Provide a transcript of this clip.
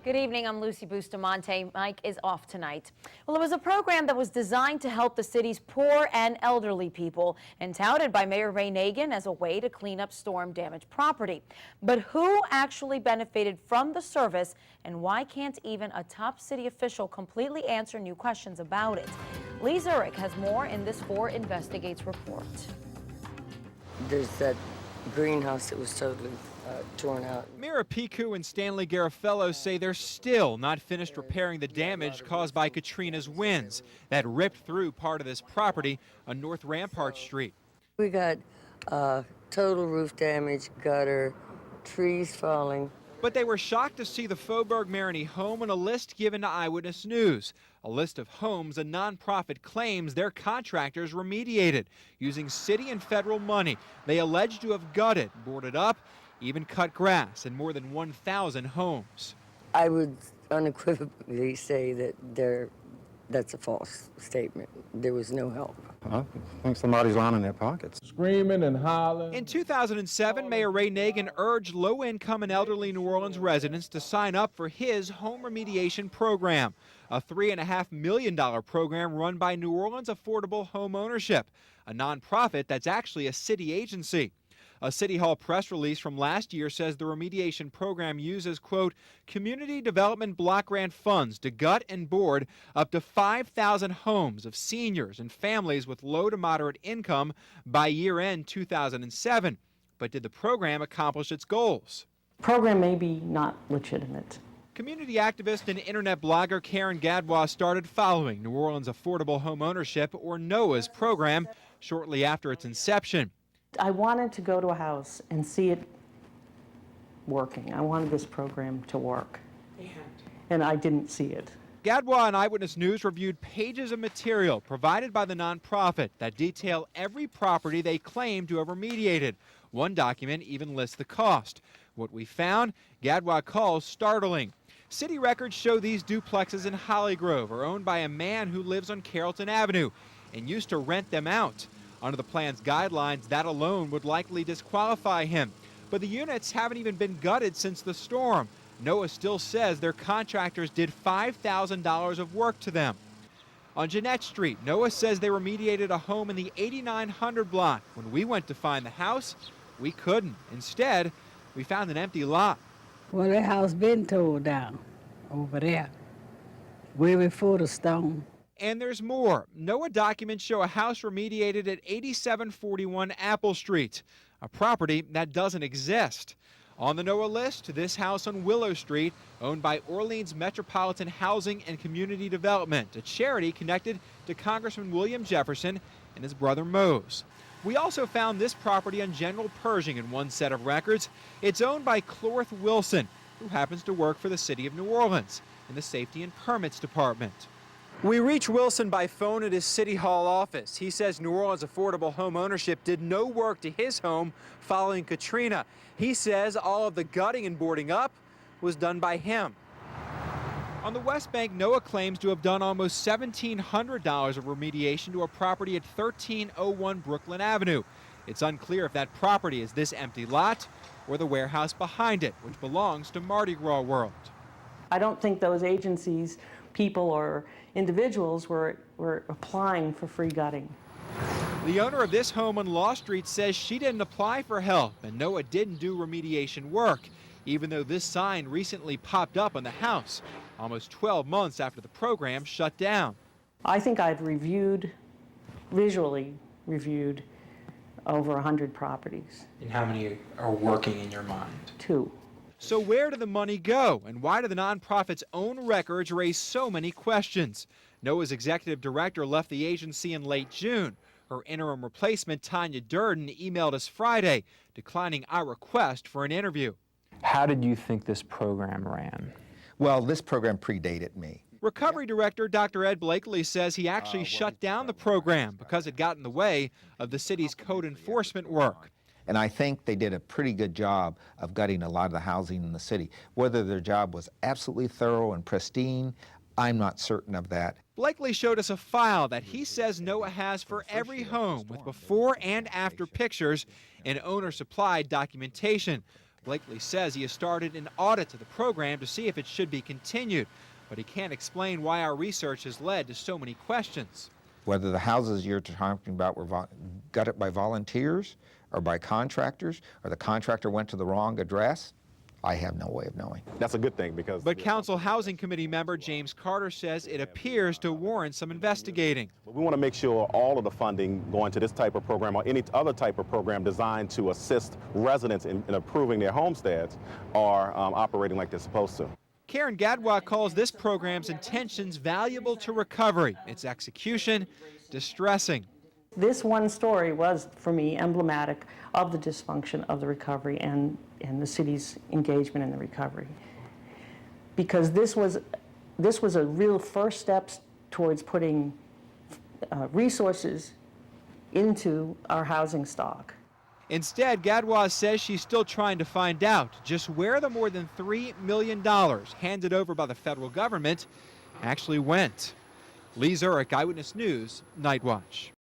Good evening, I'm Lucy Bustamante. Mike is off tonight. Well, it was a program that was designed to help the city's poor and elderly people and touted by Mayor Ray Nagin as a way to clean up storm-damaged property. But who actually benefited from the service, and why can't even a top city official completely answer new questions about it? Lee Zurich has more in this 4 Investigates report. There's that greenhouse that was totally torn out. Mira Piku and Stanley Garafello say they're still not finished repairing the damage caused by Katrina's winds that ripped through part of this property on North Rampart Street. We got total roof damage, gutter, trees falling. But they were shocked to see the Faubourg Marigny home on a list given to Eyewitness News, a list of homes a nonprofit claims their contractors remediated using city and federal money they allege to have gutted, boarded up, even cut grass in more than 1,000 homes. I would unequivocally say that that's a false statement. There was no help. I think somebody's lining their pockets. Screaming and hollering. In 2007, Mayor Ray Nagin urged low-income and elderly New Orleans residents to sign up for his home remediation program, a $3.5 million program run by New Orleans Affordable Home Ownership, a nonprofit that's actually a city agency. A City Hall press release from last year says the remediation program uses, quote, community development block grant funds to gut and board up to 5,000 homes of seniors and families with low to moderate income by year-end 2007. But did the program accomplish its goals? Program may be not legitimate. Community activist and internet blogger Karen Gadbois started following New Orleans Affordable Home Ownership, or NOAA's program, shortly after its inception. I wanted to go to a house and see it working. I wanted this program to work, and I didn't see it. Gadbois and Eyewitness News reviewed pages of material provided by the nonprofit that detail every property they claim to have remediated. One document even lists the cost. What we found, Gadbois calls startling. City records show these duplexes in Hollygrove are owned by a man who lives on Carrollton Avenue and used to rent them out. Under the plan's guidelines, that alone would likely disqualify him. But the units haven't even been gutted since the storm. NOAA still says their contractors did $5,000 of work to them. On Jeanette Street, NOAA says they remediated a home in the 8900 block. When we went to find the house, we couldn't. Instead, we found an empty lot. Well, that house been torn down over there, way before the storm. And there's more. NOAA documents show a house remediated at 8741 Apple Street, a property that doesn't exist. On the NOAA list, this house on Willow Street, owned by Orleans Metropolitan Housing and Community Development, a charity connected to Congressman William Jefferson and his brother Mose. We also found this property on General Pershing in one set of records. It's owned by Clorth Wilson, who happens to work for the city of New Orleans in the Safety and Permits Department. We reach Wilson by phone at his City Hall office. He says New Orleans Affordable Home Ownership did no work to his home following Katrina. He says all of the gutting and boarding up was done by him. On the West Bank, NOAA claims to have done almost $1,700 of remediation to a property at 1301 Brooklyn Avenue. It's unclear if that property is this empty lot or the warehouse behind it, which belongs to Mardi Gras World. I don't think those agencies, people or individuals were applying for free gutting. The owner of this home on Law Street says she didn't apply for help and NOAA didn't do remediation work, even though this sign recently popped up on the house, almost 12 months after the program shut down. I think I've visually reviewed over 100 properties. And how many are working in your mind? 2. So where did the money go, and why do the nonprofit's own records raise so many questions? NOAA's executive director left the agency in late June. Her interim replacement, Tanya Durden, emailed us Friday, declining our request for an interview. How did you think this program ran? Well, this program predated me. Recovery Director Dr. Ed Blakely says he actually shut down the program because it got in the way of the city's code enforcement work. And I think they did a pretty good job of gutting a lot of the housing in the city. Whether their job was absolutely thorough and pristine, I'm not certain of that. Blakely showed us a file that he says NOAA has for every home with before and after pictures and owner-supplied documentation. Blakely says he has started an audit of the program to see if it should be continued, but he can't explain why our research has led to so many questions. Whether the houses you're talking about were gutted by volunteers or by contractors, or the contractor went to the wrong address, I have no way of knowing. That's a good thing because... But Council Housing Committee member James Carter says it appears to warrant some investigating. We want to make sure all of the funding going to this type of program or any other type of program designed to assist residents in improving their homesteads are operating like they're supposed to. Karen Gadbois calls this program's intentions valuable to recovery, its execution distressing. This one story was, for me, emblematic of the dysfunction of the recovery and the city's engagement in the recovery. Because this was a real first step towards putting resources into our housing stock. Instead, Gadbois says she's still trying to find out just where the more than $3 million handed over by the federal government actually went. Lee Zurich, Eyewitness News, Night Watch.